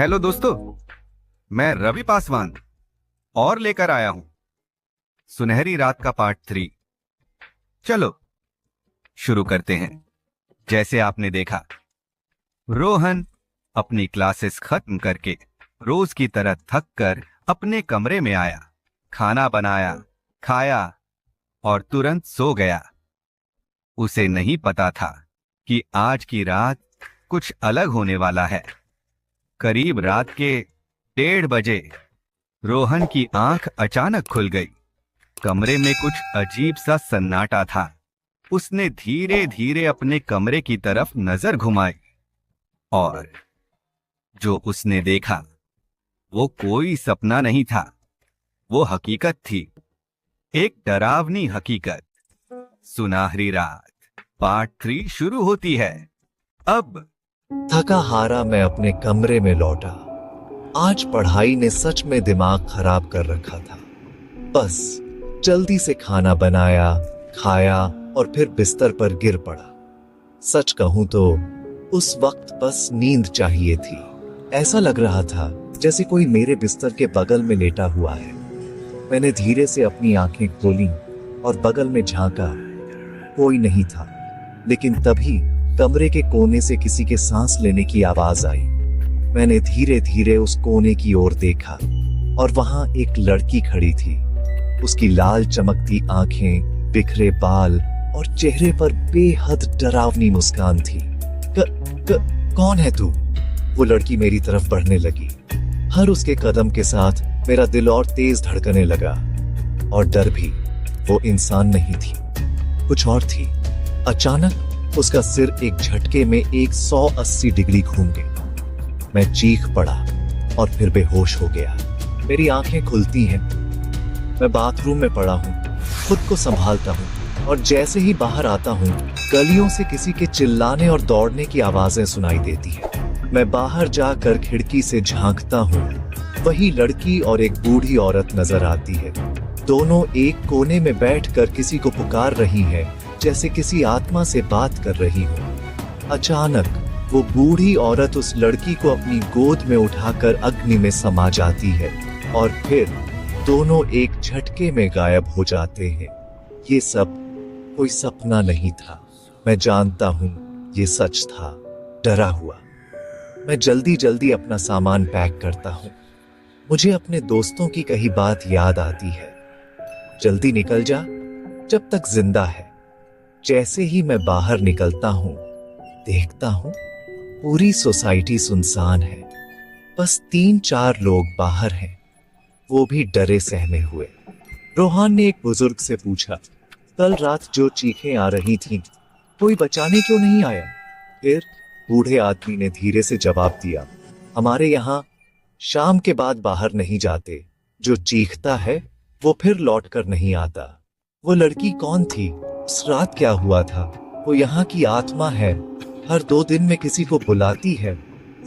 Hello दोस्तों, मैं रवि पासवान और लेकर आया हूं सुनहरी रात का पार्ट 3। चलो शुरू करते हैं। जैसे आपने देखा, रोहन अपनी क्लासेस खत्म करके रोज की तरह थक कर अपने कमरे में आया, खाना बनाया, खाया और तुरंत सो गया। उसे नहीं पता था कि आज की रात कुछ अलग होने वाला है। करीब रात के 1:30 बजे रोहन की आंख अचानक खुल गई। कमरे में कुछ अजीब सा सन्नाटा था। उसने धीरे धीरे अपने कमरे की तरफ नजर घुमाई और जो उसने देखा वो कोई सपना नहीं था, वो हकीकत थी, एक डरावनी हकीकत। सुनहरी रात पार्ट 3 शुरू होती है अब। थका हारा मैं अपने कमरे में लौटा। आज पढ़ाई ने सच में दिमाग खराब कर रखा था। बस जल्दी से खाना बनाया, खाया और फिर बिस्तर पर गिर पड़ा। सच कहूं तो उस वक्त बस नींद चाहिए थी। ऐसा लग रहा था जैसे कोई मेरे बिस्तर के बगल में लेटा हुआ है। मैंने धीरे से अपनी आंखें खोली और बगल में झांका। कोई नहीं था, लेकिन तभी कमरे के कोने से किसी के सांस लेने की आवाज आई। मैंने धीरे धीरे उस कोने की ओर देखा और वहां एक लड़की खड़ी थी। उसकी लाल चमकती आंखें, बिखरे बाल और चेहरे पर बेहद डरावनी मुस्कान थी। कौन है तू? वो लड़की मेरी तरफ बढ़ने लगी। हर उसके कदम के साथ मेरा दिल और तेज धड़कने लगा। और डर भी। वो इंसान नहीं थी, कुछ और थी। अचानक उसका सिर एक झटके में 180 डिग्री घूम गया। मैं चीख पड़ा और फिर बेहोश हो गया। मेरी आंखें खुलती हैं। मैं बाथरूम में पड़ा हूँ, खुद को संभालता हूँ और जैसे ही बाहर आता हूँ, गलियों से किसी के चिल्लाने और दौड़ने की आवाजें सुनाई देती हैं। मैं बाहर जाकर खिड़की से झांकता हूँ। वही लड़की और एक बूढ़ी औरत नजर आती है। दोनों एक कोने में बैठकर किसी को पुकार रही हैं, जैसे किसी आत्मा से बात कर रही हो। अचानक वो बूढ़ी औरत उस लड़की को अपनी गोद में उठाकर अग्नि में समा जाती है और फिर दोनों एक झटके में गायब हो जाते हैं। ये सब कोई सपना नहीं था। मैं जानता हूं ये सच था। डरा हुआ मैं जल्दी जल्दी अपना सामान पैक करता हूं। मुझे अपने दोस्तों की कही बात याद आती है, जल्दी निकल जा जब तक जिंदा है। जैसे ही मैं बाहर निकलता हूं, देखता हूं पूरी सोसाइटी सुनसान है। बस 3-4 लोग बाहर हैं, वो भी डरे सहमे हुए। रोहन ने एक बुजुर्ग से पूछा, कल रात जो चीखें आ रही थीं, कोई बचाने क्यों नहीं आया? फिर बूढ़े आदमी ने धीरे से जवाब दिया, हमारे यहाँ शाम के बाद बाहर नहीं जाते। जो चीखता है वो फिर लौट कर नहीं आता। वो लड़की कौन थी? उस रात क्या हुआ था? वो यहाँ की आत्मा है, हर 2 दिन में किसी को बुलाती है।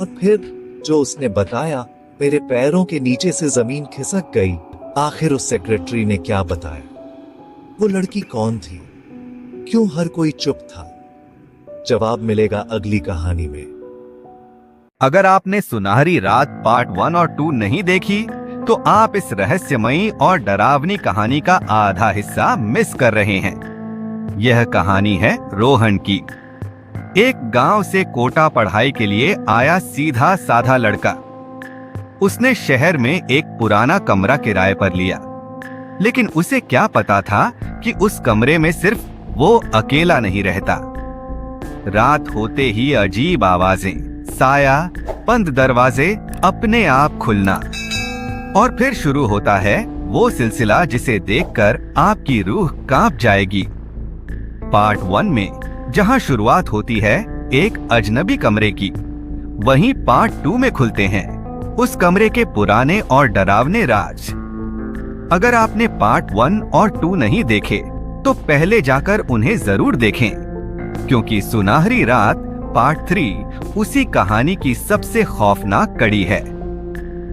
और फिर जो उसने बताया, मेरे पैरों के नीचे से जमीन खिसक गई। आखिर उस सेक्रेटरी ने क्या बताया? वो लड़की कौन थी? क्यों हर कोई चुप था? जवाब मिलेगा अगली कहानी में। अगर आपने सुनहरी रात पार्ट 1 और 2 नहीं देखी तो आप इस रहस्यमयी और डरावनी कहानी का आधा हिस्सा मिस कर रहे हैं। यह कहानी है रोहन की। एक गांव से कोटा पढ़ाई के लिए आया सीधा साधा लड़का। उसने शहर में एक पुराना कमरा किराए पर लिया, लेकिन उसे क्या पता था कि उस कमरे में सिर्फ वो अकेला नहीं रहता। रात होते ही अजीब आवाजें, साया, बंद दरवाजे अपने आप खुलना, और फिर शुरू होता है वो सिलसिला जिसे देखकर आपकी रूह कांप जाएगी। पार्ट 1 में जहां शुरुआत होती है एक अजनबी कमरे की, वहीं पार्ट 2 में खुलते हैं उस कमरे के पुराने और डरावने राज। अगर आपने पार्ट 1 और 2 नहीं देखे तो पहले जाकर उन्हें जरूर देखें, क्योंकि सुनहरी रात पार्ट 3 उसी कहानी की सबसे खौफनाक कड़ी है।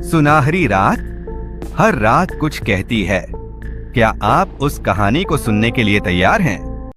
सुनहरी रात हर रात कुछ कहती है। क्या आप उस कहानी को सुनने के लिए तैयार हैं?